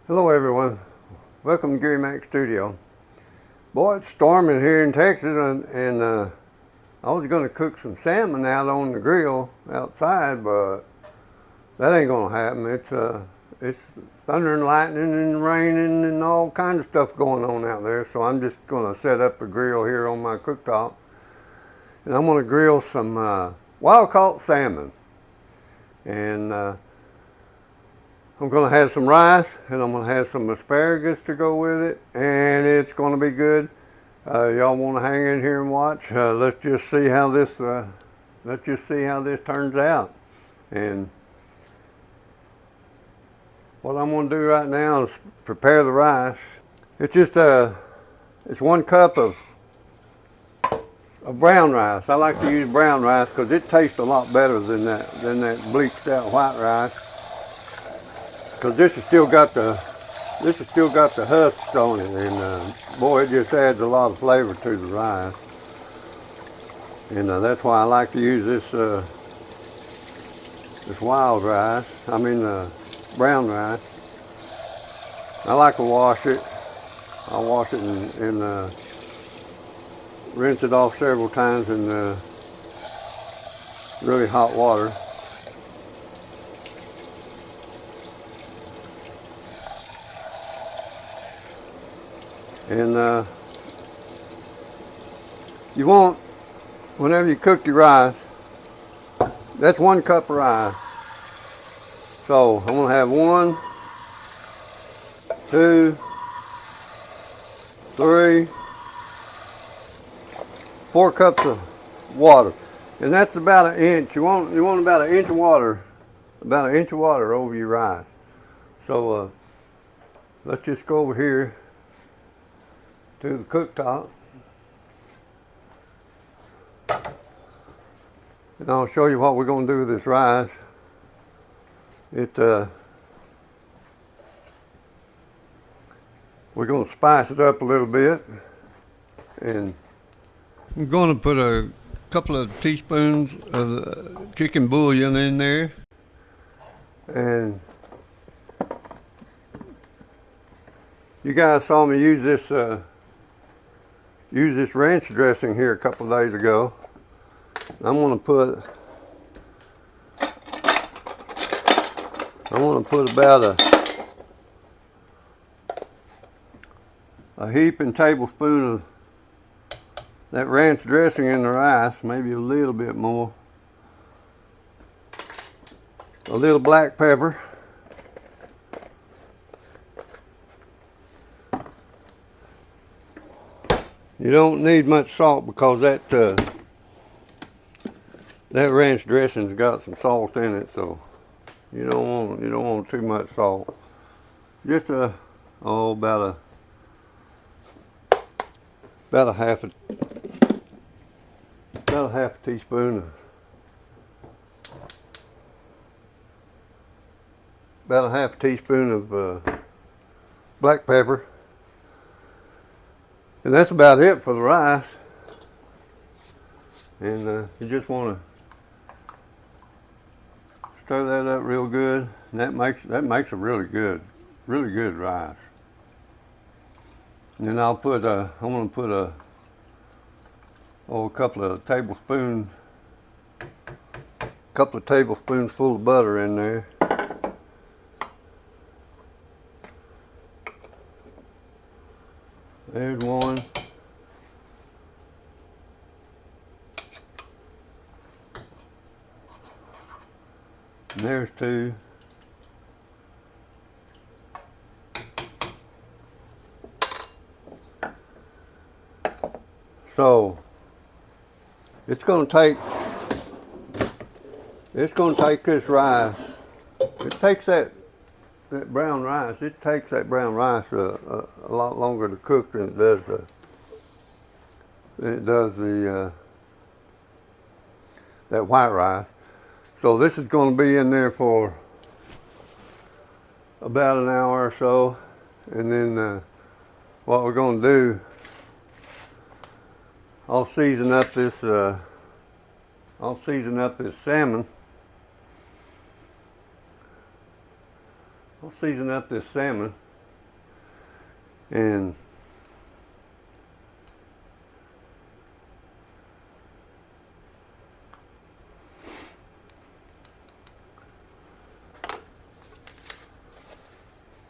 Hello everyone, welcome to Gary Mac Studio. Boy, it's storming here in Texas and I was going to cook some salmon out on the grill outside, but that ain't going to happen. It's thunder and lightning and raining and all kinds of stuff going on out there, so I'm just going to set up a grill here on my cooktop and I'm going to grill some wild caught salmon. And I'm going to have some rice and I'm going to have some asparagus to go with it, and it's going to be good. Y'all want to hang in here and watch? Let's just see how this turns out. And what I'm going to do right now is prepare the rice. It's just it's 1 cup of brown rice. I like to use brown rice because it tastes a lot better than that bleached out white rice. Because this has still got the husks on it, and boy, it just adds a lot of flavor to the rice. And that's why I like to use this wild rice. I mean brown rice. I like to wash it. I'll wash it and rinse it off several times in really hot water. And you want, whenever you cook your rice, that's 1 cup of rice. So I'm going to have 1, 2, 3, 4 cups of water. And that's about 1 inch. You want about 1 inch of water, over your rice. So let's just go over here to the cooktop, and I'll show you what we're going to do with this rice. We're going to spice it up a little bit, and I'm going to put a couple of teaspoons of chicken bouillon in there, and you guys saw me use this ranch dressing here a couple of days ago. I'm going to put about a heaping tablespoon of that ranch dressing in the rice, maybe a little bit more. A little black pepper. You don't need much salt because that ranch dressing's got some salt in it, so you don't want too much salt. Just about a half a teaspoon of black pepper. And that's about it for the rice. And you just want to stir that up real good, and that makes a really good rice. And then I'm going to put a couple of tablespoons full of butter in there. There's 1. And there's 2. So it's going to take this rice. It takes that brown rice. It takes that brown rice a lot longer to cook than it does that white rice. So this is going to be in there for about an hour or so, and then what we're going to do, I'll season up this salmon. I'll season up this salmon And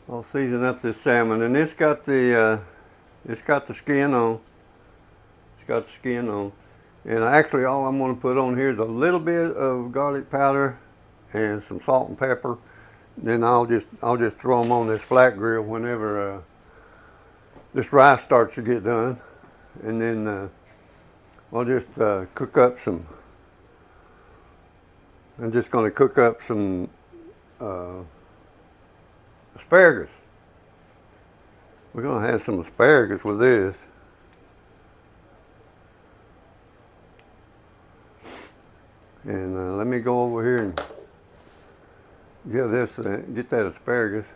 I'll season up this salmon, and it's got the skin on. It's got the skin on. And actually all I'm going to put on here is a little bit of garlic powder and some salt and pepper. Then I'll just throw them on this flat grill whenever this rice starts to get done. And then I'll just cook up some, I'm just going to cook up some asparagus. We're going to have some asparagus with this. And let me go over here and get that asparagus.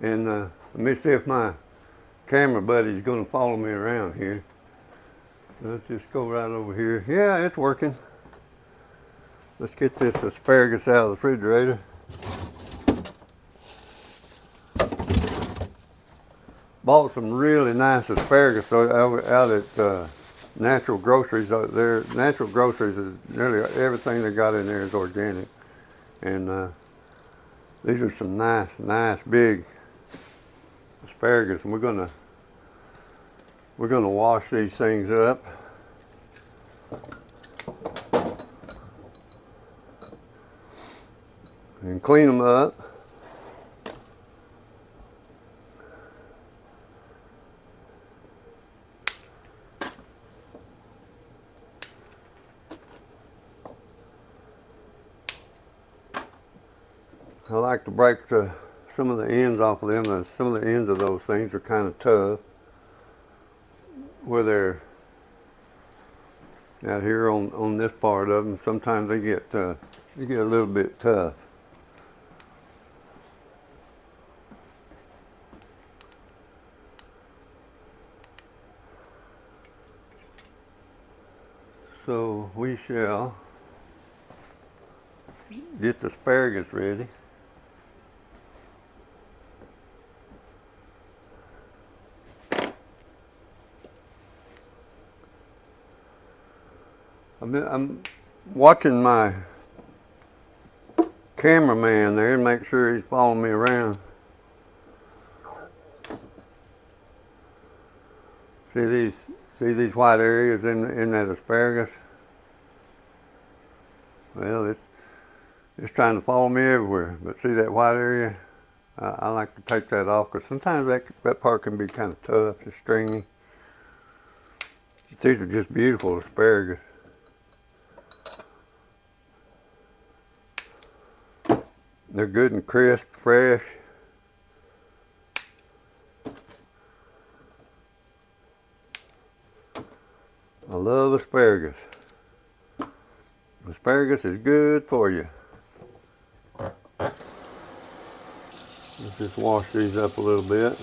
And let me see if my camera buddy's going to follow me around here. Let's just go right over here. Yeah, it's working. Let's get this asparagus out of the refrigerator. Bought some really nice asparagus out at Natural Groceries. Their Natural Groceries is nearly everything they got in there is organic, and these are some nice big asparagus. And we're gonna wash these things up. And clean them up. I like to break some of the ends off of them. Some of the ends of those things are kind of tough. Where they're out here on this part of them, sometimes they get a little bit tough. So we shall get the asparagus ready. I'm watching my cameraman there and make sure he's following me around. See these white areas in that asparagus? Well, it's trying to follow me everywhere. But see that white area? I like to take that off because sometimes that part can be kind of tough, it's stringy. These are just beautiful asparagus. They're good and crisp, fresh. I love asparagus. Asparagus is good for you. Let's just wash these up a little bit.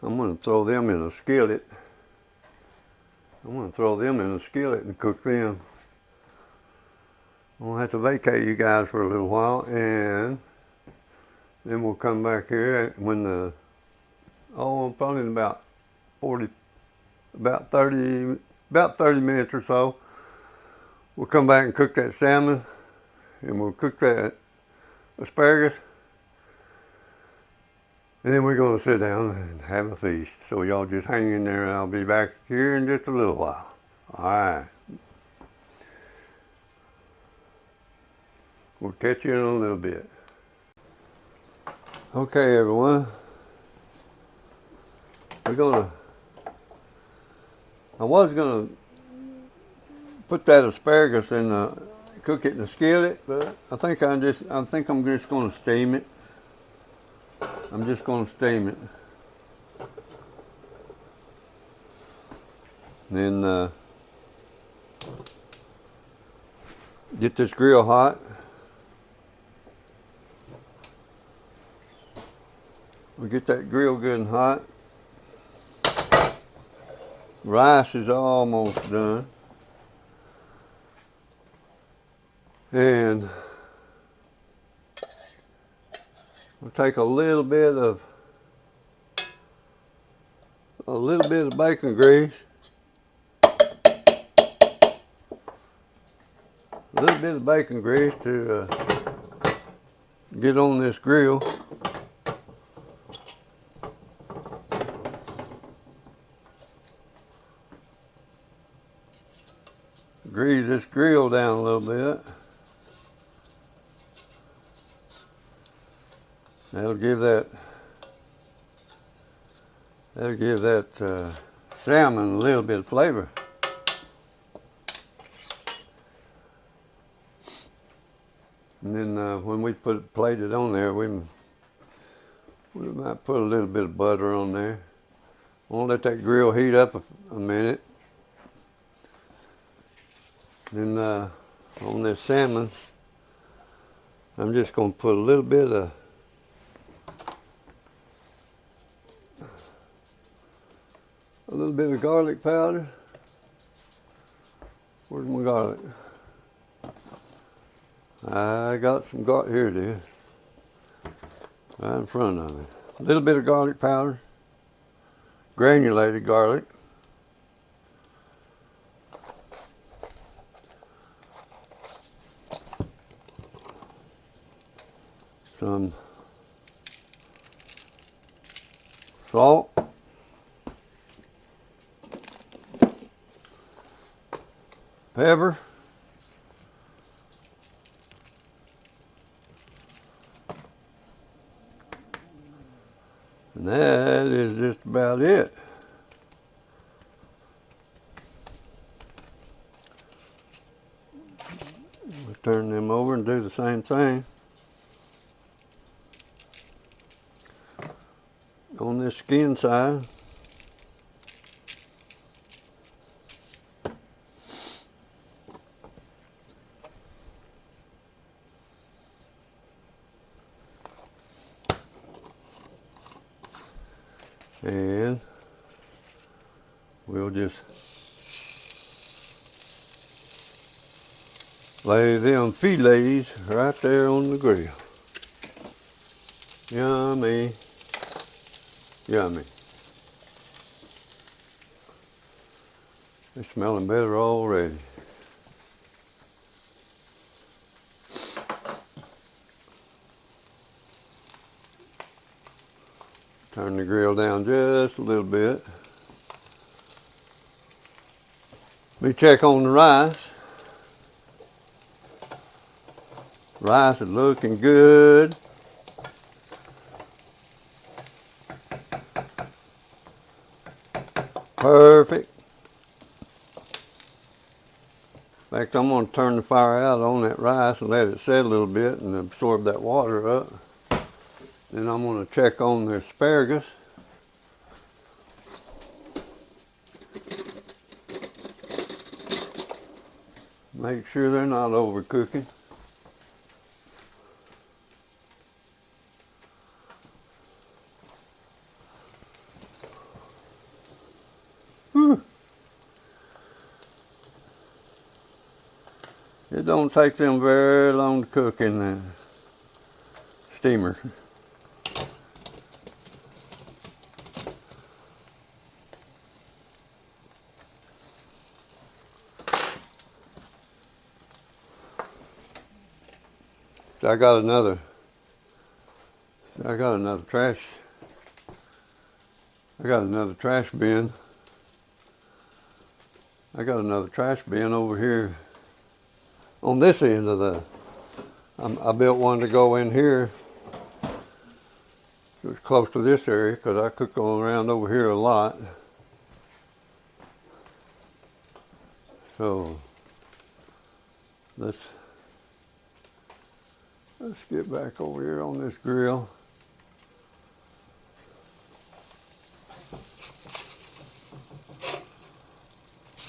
I'm going to throw them in a skillet. I'm going to throw them in a skillet and cook them. I'm going to have to vacate you guys for a little while, and then we'll come back here when probably in about 30 minutes or so. We'll come back and cook that salmon, and we'll cook that asparagus. And then we're going to sit down and have a feast. So y'all just hang in there and I'll be back here in just a little while. All right. We'll catch you in a little bit. Okay, everyone. I was gonna put that asparagus in cook it in the skillet, but I think I'm just gonna steam it. I'm just going to steam it. Then get this grill hot. We get that grill good and hot. Rice is almost done. And we'll take a little bit of bacon grease, to get on this grill. Grease this grill down a little bit. That'll give that salmon a little bit of flavor. And then when we plate it on there, we might put a little bit of butter on there. We'll let that grill heat up a minute. Then on this salmon, I'm just going to put a little bit of garlic powder. Where's my garlic? I got some garlic. Here it is, right in front of me. A little bit of garlic powder, granulated garlic. Some salt. Pepper. And that is just about it. We'll turn them over and do the same thing. On this skin side. And we'll just lay them fillets right there on the grill. Yummy. Yummy. They're smelling better already. Turn the grill down just a little bit. We check on the rice. Rice is looking good. Perfect. In fact, I'm going to turn the fire out on that rice and let it set a little bit and absorb that water up. Then I'm going to check on the asparagus. Make sure they're not overcooking. Whew. It don't take them very long to cook in the steamer. So I got another trash. I got another trash bin. I got another trash bin over here on this end of the. I built one to go in here. It was close to this area because I cook on around over here a lot. So let's get back over here on this grill.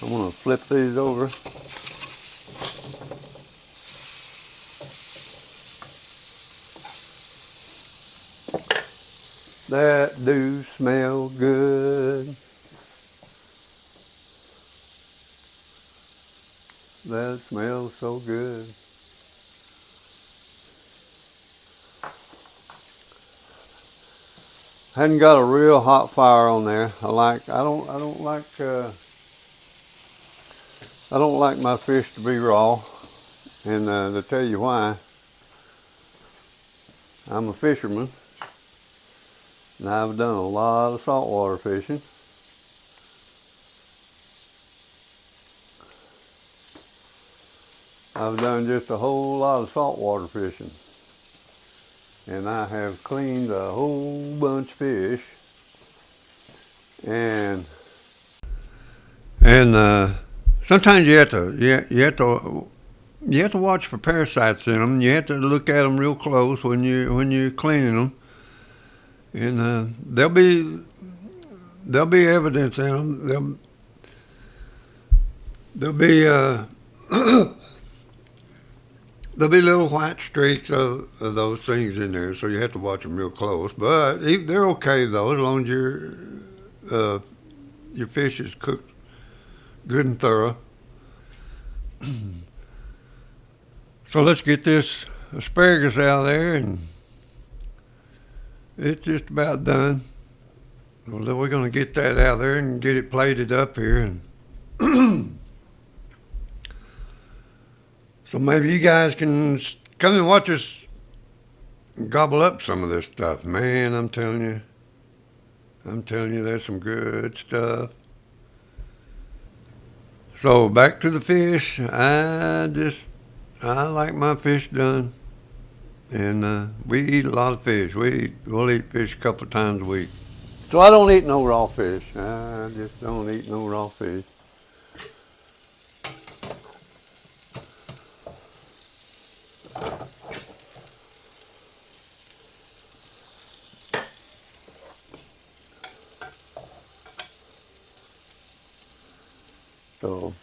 I'm going to flip these over. That do smell good. That smells so good. Hadn't got a real hot fire on there. I don't like my fish to be raw, and to tell you why, I'm a fisherman, and I've done a lot of saltwater fishing. I've done just a whole lot of saltwater fishing, and I have cleaned a whole bunch of fish, and sometimes you have to watch for parasites in them. You have to look at them real close when you're cleaning them, and there'll be evidence in them. There'll be there'll be little white streaks of those things in there, so you have to watch them real close. But they're okay though, as long as your fish is cooked good and thorough. So let's get this asparagus out of there, and it's just about done. Well, we're going to get that out of there and get it plated up here, and so maybe you guys can come and watch us gobble up some of this stuff. Man, I'm telling you, there's some good stuff. So back to the fish. I like my fish done, and we eat a lot of fish. We'll eat fish a couple of times a week. So I don't eat no raw fish. I just don't eat no raw fish. So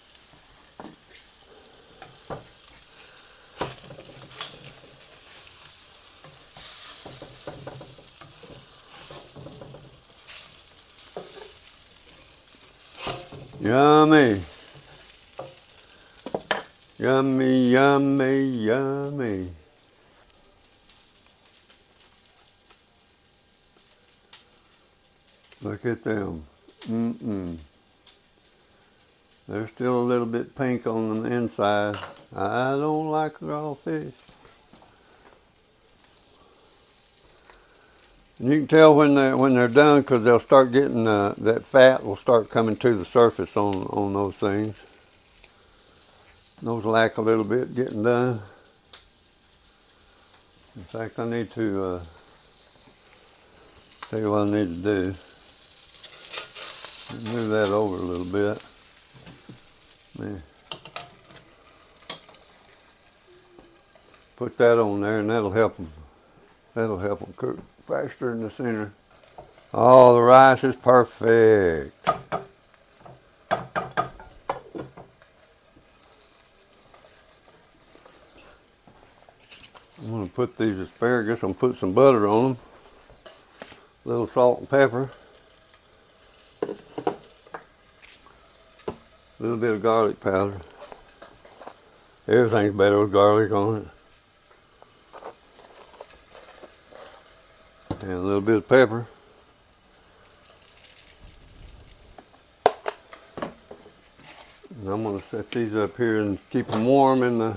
yummy, yummy, yummy, yummy. Look at them. They're still a little bit pink on the inside. I don't like raw fish. And you can tell when they're done, because they'll start getting that fat will start coming to the surface on those things. Those lack a little bit getting done. In fact, I need to tell you what I need to do. Move that over a little bit. Man. Put that on there, and that'll help them. That'll help them cook faster in the center. Oh, the rice is perfect. I'm going to put these asparagus, I'm going to put some butter on them. A little salt and pepper. A little bit of garlic powder. Everything's better with garlic on it. And a little bit of pepper. And I'm going to set these up here and keep them warm in the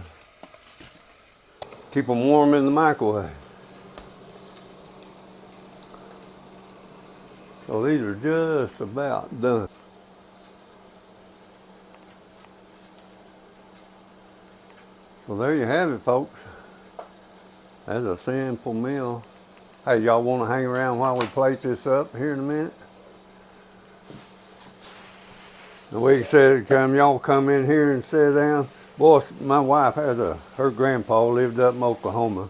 microwave. So these are just about done. Well, there you have it, folks. That's a simple meal. Hey, y'all want to hang around while we plate this up here in a minute? The week said, y'all come in here and sit down. Boy, my wife had her grandpa lived up in Oklahoma,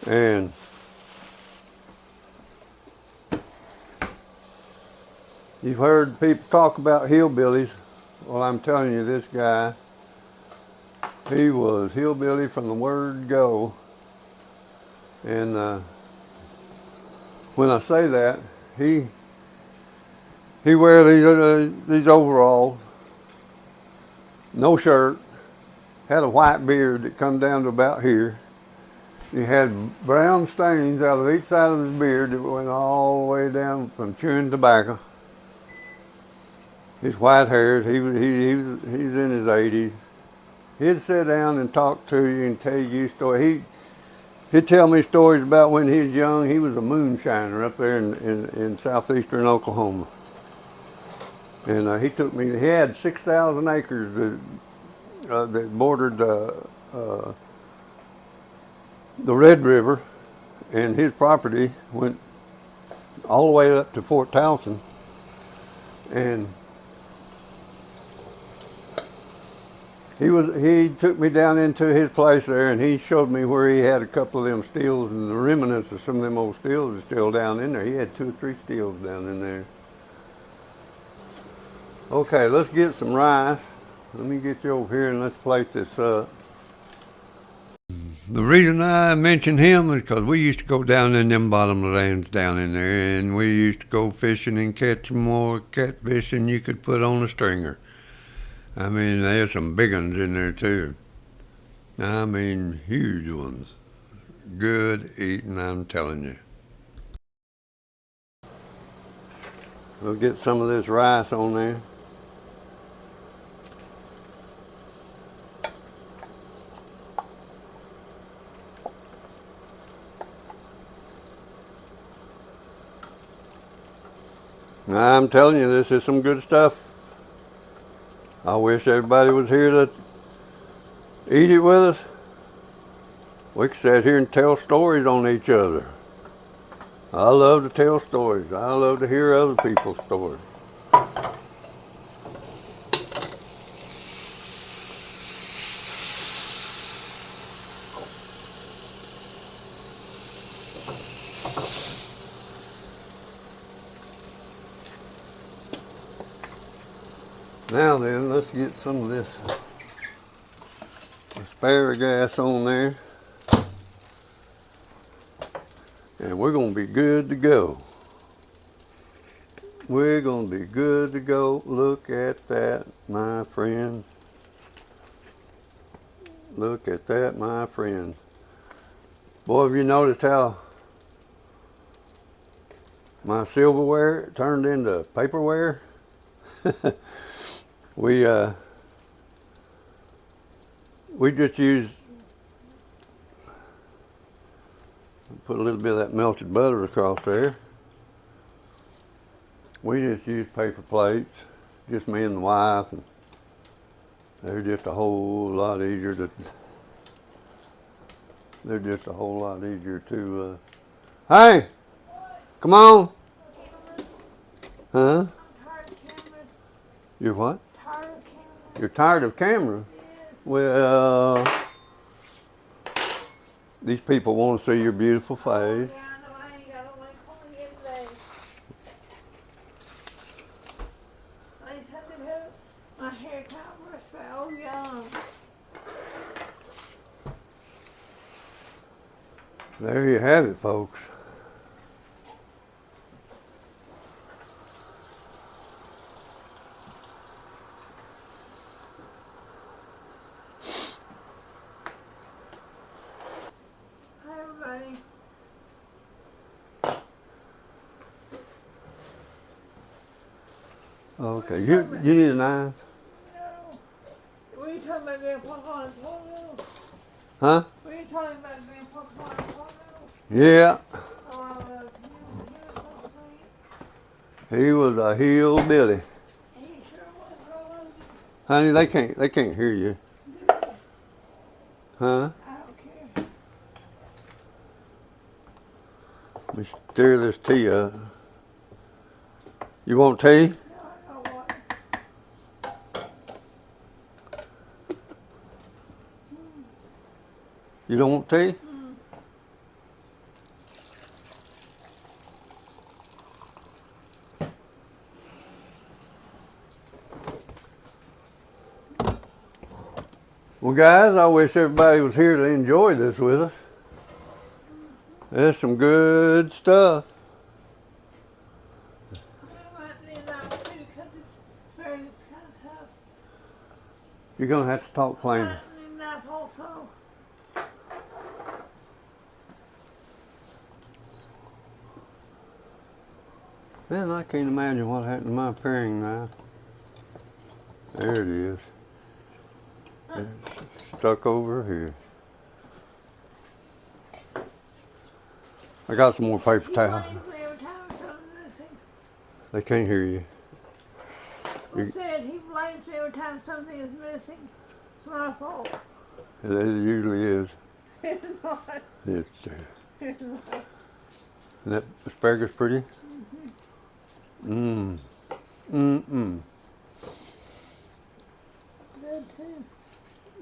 and you've heard people talk about hillbillies. Well, I'm telling you, this guy, he was hillbilly from the word go. And when I say that, he wear these overalls, no shirt, had a white beard that come down to about here, He had brown stains out of each side of his beard that went all the way down from chewing tobacco. His white hairs, he's in his 80s. He'd sit down and talk to you and tell you stories. He'd tell me stories about when he was young. He was a moonshiner up there in southeastern Oklahoma. And he took me, he had 6,000 acres that bordered the Red River, and his property went all the way up to Fort Towson. And he took me down into his place there, and he showed me where he had a couple of them stills, and the remnants of some of them old stills are still down in there. He had 2 or 3 stills down in there. Okay, let's get some rice. Let me get you over here and let's plate this up. The reason I mention him is because we used to go down in them bottom lands down in there, and we used to go fishing and catch more catfish than you could put on a stringer. I mean, there's some big ones in there too. I mean, huge ones. Good eating, I'm telling you. We'll get some of this rice on there. I'm telling you, this is some good stuff. I wish everybody was here to eat it with us. We could sit here and tell stories on each other. I love to tell stories. I love to hear other people's stories. Now then, let's get some of this asparagus on there. And we're going to be good to go. We're going to be good to go. Look at that, my friend. Look at that, my friend. Boy, have you noticed how my silverware turned into paperware? We just used, put a little bit of that melted butter across there. We just used paper plates, just me and the wife, and they're just a whole lot easier to, hey, come on. Huh? You're what? You're tired of camera? Well, these people want to see your beautiful face. Yeah, I know I ain't got no phone yet today. I just had to have my hair cut brushed by old young. There you have it, folks. Hi, everybody. Okay, you need a knife? No. Were you talking about Grandpa Connor's photo? Huh? Were you talking about Grandpa Connor's photo? Yeah. Oh, I love him. He was so sweet. He was a hillbilly. He sure was. I loved him. Honey, they can't hear you. Huh? I don't care. Let me stir this tea up. You want tea? No, I know what. You don't want tea? Well, guys, I wish everybody was here to enjoy this with us. There's some good stuff. I might need a knife too because this asparagus is kind of tough. You're going to have to talk I plainer. might need a knife also. Man, I can't imagine what happened to my paring knife. There it is. It's stuck over here. I got some more paper He towels. blames me every time something's missing. They can't hear you. I said he blames me every time something is missing. It's my fault. It usually is. It's not. It's, It's not. isn't that asparagus pretty? Mmm. Mm-mm. Good too.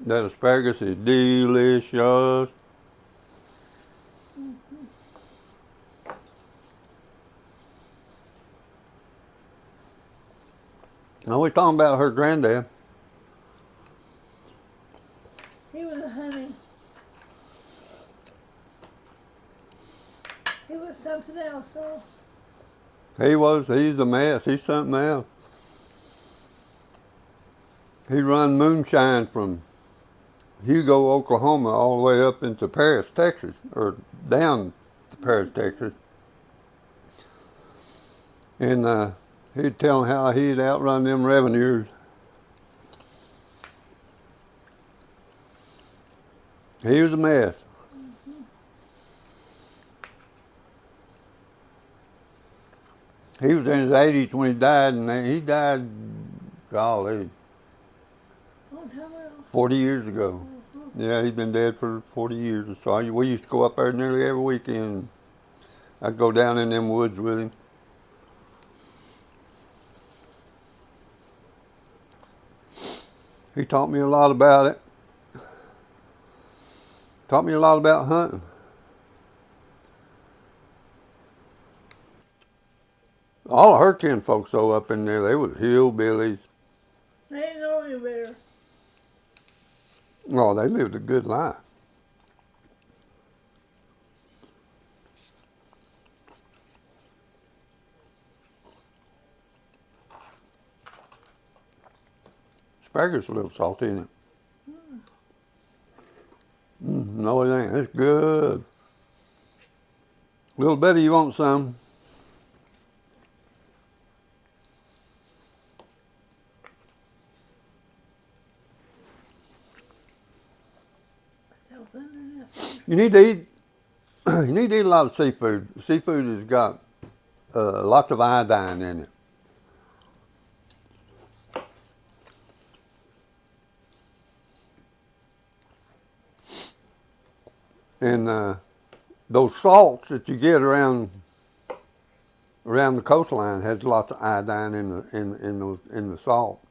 That asparagus is delicious. Now we're talking about her granddad. He was a honey. He was something else, though. He's a mess. He's something else. He run moonshine from Hugo, Oklahoma, all the way up into Paris, Texas, or down to Paris, Texas. And he'd tell how he'd outrun them revenues. He was a mess. He was in his 80s when he died, and he died, golly, Long time ago. 40 years ago. Yeah, he's been dead for 40 years or so. We used to go up there nearly every weekend. I'd go down in them woods with him. He taught me a lot about it. Taught me a lot about hunting. All of her kin folks though up in there, they was hillbillies. They didn't know any better. Oh, they lived a good life. Asparagus is a little salty, isn't it? No, it ain't. It's good. Little Betty, you want some? So thin enough. You need to eat. You need to eat a lot of seafood. Seafood has got lots of iodine in it. And those salts that you get around the coastline has lots of iodine in the salt.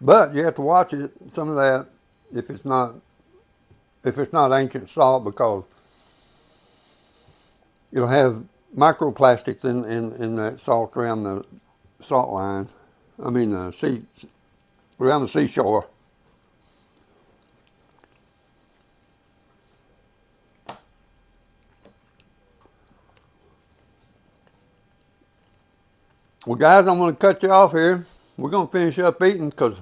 But you have to watch it. Some of that, if it's not ancient salt, because you'll have microplastics in that salt around the salt line. I mean, around the seashore. Well, guys, I'm going to cut you off here. We're going to finish up eating because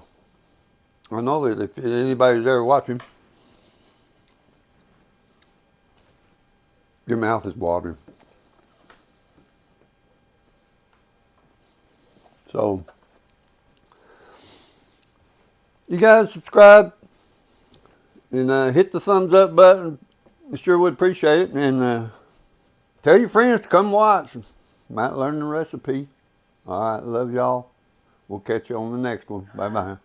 I know that if anybody's ever watching, your mouth is watering. So, you guys subscribe and hit the thumbs up button. I sure would appreciate it. And tell your friends to come watch. Might learn the recipe. All right, love y'all. We'll catch you on the next one. Bye-bye.